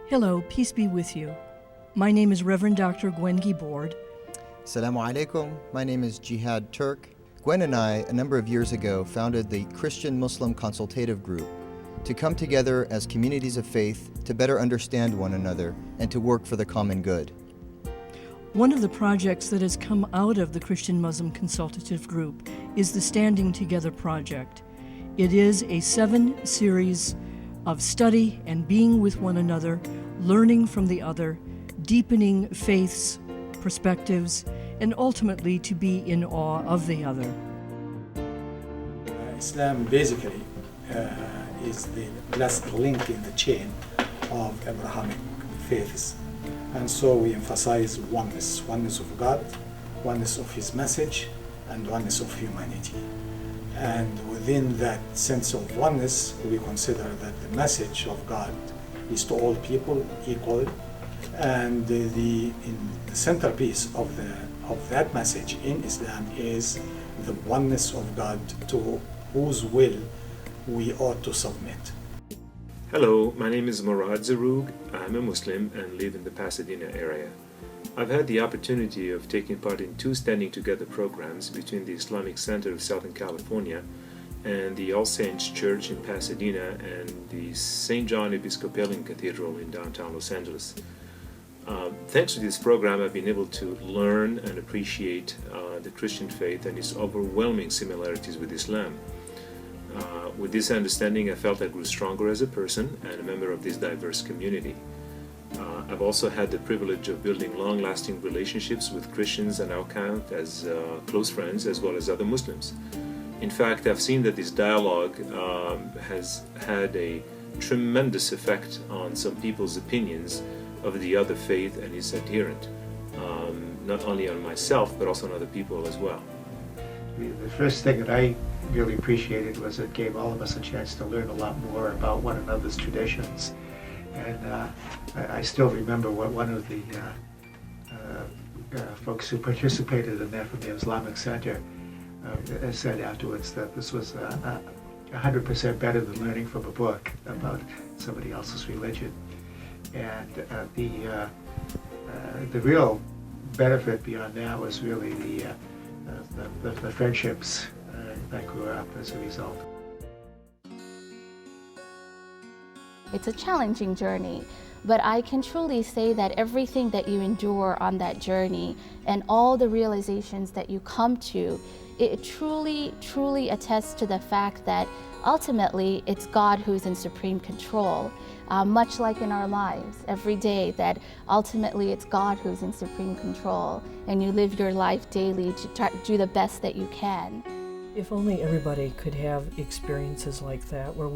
Hello, peace be with you. My name is Reverend Dr. Gwen Gibord. Assalamu alaikum. My name is Jihad Turk. Gwen and I, a number of years ago, founded the Christian Muslim Consultative Group to come together as communities of faith to better understand one another and to work for the common good. One of the projects that has come out of the Christian Muslim Consultative Group is the Standing Together Project. It is a 7-series of study and being with one another, learning from the other, deepening faiths, perspectives, and ultimately to be in awe of the other. Islam basically is the last link in the chain of Abrahamic faiths. And so we emphasize oneness of God, oneness of His message, and oneness of humanity. And within that sense of oneness, we consider that the message of God is to all people equal, and the centerpiece of that message in Islam is the oneness of God to whose will we ought to submit. Hello, my name is Murad Zaroug. I'm a Muslim and live in the Pasadena area. I've had the opportunity of taking part in 2 Standing Together programs between the Islamic Center of Southern California and the All Saints Church in Pasadena and the St. John Episcopalian Cathedral in downtown Los Angeles. Thanks to this program, I've been able to learn and appreciate the Christian faith and its overwhelming similarities with Islam. With this understanding, I felt I grew stronger as a person and a member of this diverse community. I've also had the privilege of building long-lasting relationships with Christians and I count as close friends as well as other Muslims. In fact, I've seen that this dialogue has had a tremendous effect on some people's opinions of the other faith and its adherent, not only on myself but also on other people as well. The first thing that I really appreciated was it gave all of us a chance to learn a lot more about one another's traditions. And I still remember what one of the folks who participated in that from the Islamic Center said afterwards, that this was 100% better than learning from a book about somebody else's religion. And the real benefit beyond that was really the friendships that grew up as a result. It's a challenging journey, but I can truly say that everything that you endure on that journey and all the realizations that you come to, it truly attests to the fact that ultimately it's God who's in supreme control. Much like in our lives every day, that ultimately it's God who's in supreme control, and you live your life daily to try to do the best that you can. If only everybody could have experiences like that, where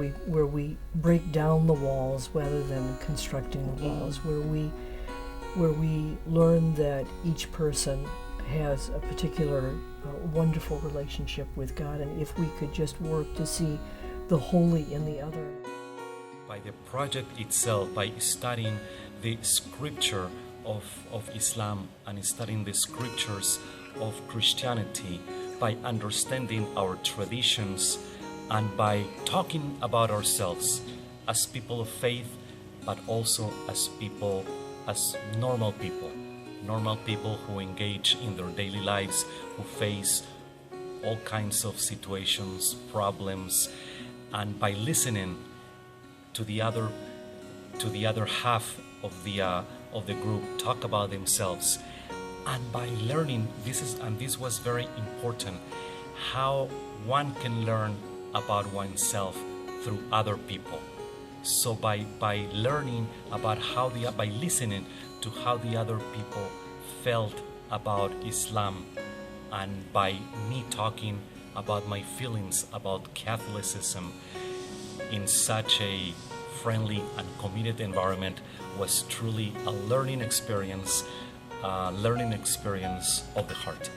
we break down the walls rather than constructing the walls, where we learn that each person has a particular wonderful relationship with God, and if we could just work to see the holy in the other. By the project itself, by studying the scripture of Islam and studying the scriptures of Christianity, by understanding our traditions, and by talking about ourselves as people of faith, but also as normal people who engage in their daily lives, who face all kinds of situations, problems, and by listening to the other half of the group talk about themselves, and by learning, this was very important, how one can learn about oneself through other people. So by learning about by listening to how the other people felt about Islam, and by me talking about my feelings about Catholicism in such a friendly and committed environment, was truly a learning experience of the heart.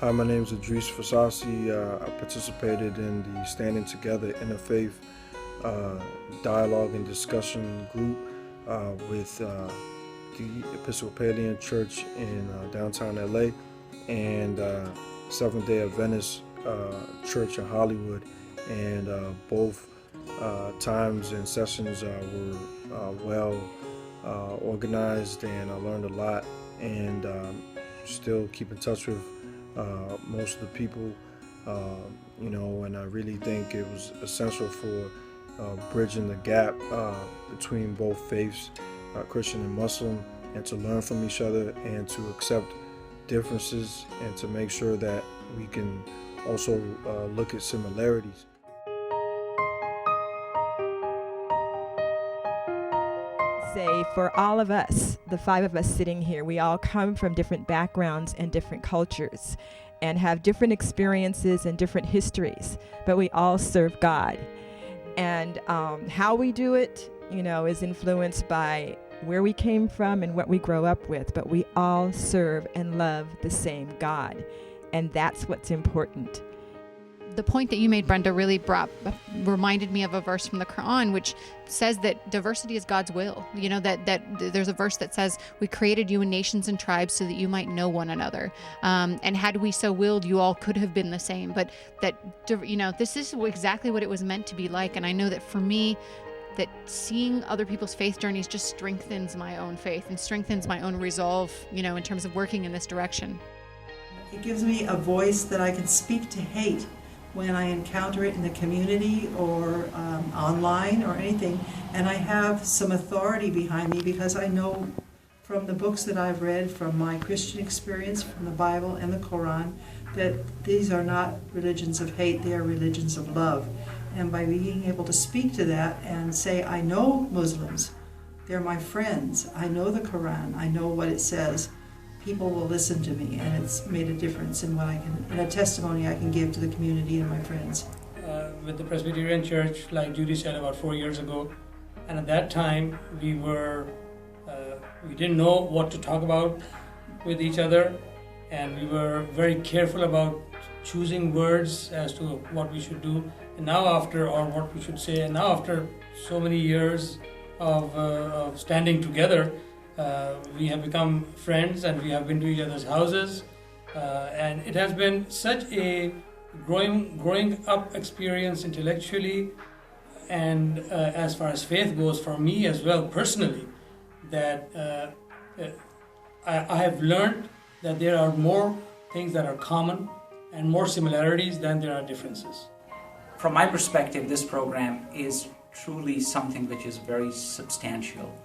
Hi, my name is Idris Fasasi. I participated in the Standing Together Interfaith dialogue and discussion group with the Episcopalian Church in downtown LA and Seventh-day Adventist Church in Hollywood, and both times and sessions were well organized, and I learned a lot, and still keep in touch with most of the people, and I really think it was essential for bridging the gap between both faiths, Christian and Muslim, and to learn from each other and to accept differences and to make sure that we can also look at similarities. Say for all of us, the 5 of us sitting here, we all come from different backgrounds and different cultures and have different experiences and different histories, but we all serve God. And how we do it, is influenced by where we came from and what we grow up with, but we all serve and love the same God, and that's what's important. The point that you made, Brenda, really reminded me of a verse from the Quran, which says that diversity is God's will. That there's a verse that says, we created you in nations and tribes so that you might know one another. And had we so willed, you all could have been the same. But this is exactly what it was meant to be like. And I know that for me, that seeing other people's faith journeys just strengthens my own faith and strengthens my own resolve, in terms of working in this direction. It gives me a voice that I can speak to hate when I encounter it in the community or online or anything, and I have some authority behind me because I know from the books that I've read, from my Christian experience, from the Bible and the Quran, that these are not religions of hate, they are religions of love. And by being able to speak to that and say, I know Muslims, they're my friends, I know the Quran, I know what it says, people will listen to me, and it's made a difference in in a testimony I can give to the community and my friends. With the Presbyterian Church, like Judy said, about 4 years ago, and at that time we didn't know what to talk about with each other, and we were very careful about choosing words as to what we should do, and now what we should say, and now after so many years of standing together, we have become friends, and we have been to each other's houses, and it has been such a growing up experience intellectually and as far as faith goes for me as well personally, that I have learned that there are more things that are common and more similarities than there are differences. From my perspective, this program is truly something which is very substantial,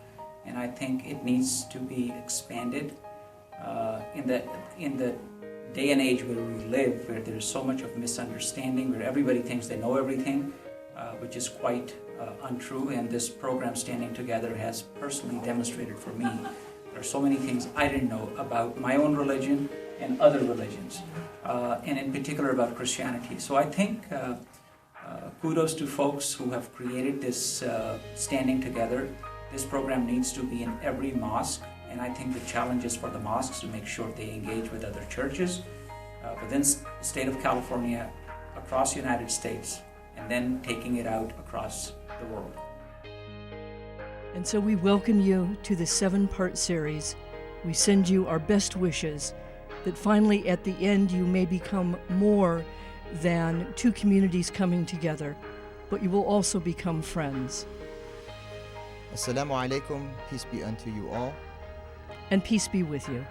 and I think it needs to be expanded in the day and age where we live, where there's so much of misunderstanding, where everybody thinks they know everything, which is quite untrue. And this program, Standing Together, has personally demonstrated for me there are so many things I didn't know about my own religion and other religions, and in particular about Christianity. So I think kudos to folks who have created this Standing Together. This program needs to be in every mosque, and I think the challenge is for the mosques to make sure they engage with other churches within the state of California, across the United States, and then taking it out across the world. And so we welcome you to the 7-part series. We send you our best wishes that finally at the end you may become more than two communities coming together, but you will also become friends. Assalamu alaikum, peace be unto you all. And peace be with you.